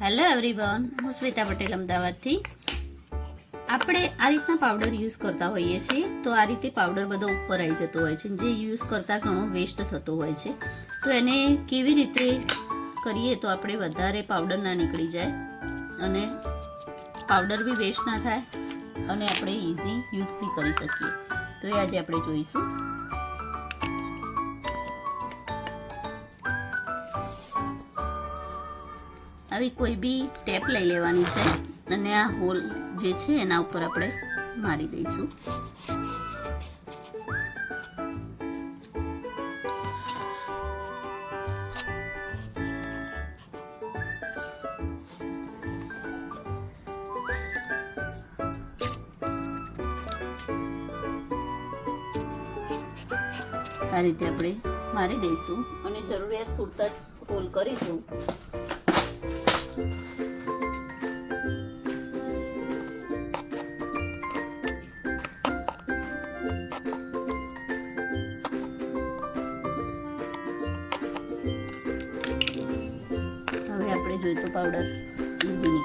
Hello everyone, હું શ્વેતા પટેલ અમદાવાદથી. આપણે આ રીતના પાવડર યુઝ કરતા હોઈએ છીએ તો આ રીતે પાવડર બધો ઉપર આવી જતો હોય છે, જે યુઝ કરતાં ઘણો વેસ્ટ થતો હોય છે. તો એને કેવી રીતે કરીએ તો આપણે વધારે પાવડર ના નીકળી જાય અને પાવડર બી વેસ્ટ ના થાય અને આપણે ઇઝી યુઝ બી કરી શકીએ. તો એ આજે આપણે જોઈશું. આવી કોઈ બી ટેપ લઈ લેવાની છે અને આ હોલ જે છે એના ઉપર આપણે મારી દઈશું. આ રીતે આપણે મારી દઈશું અને જરૂરિયાત પૂરતા જ હોલ કરીશું. હવે આપણે જોઈતો પાવડર ઇઝી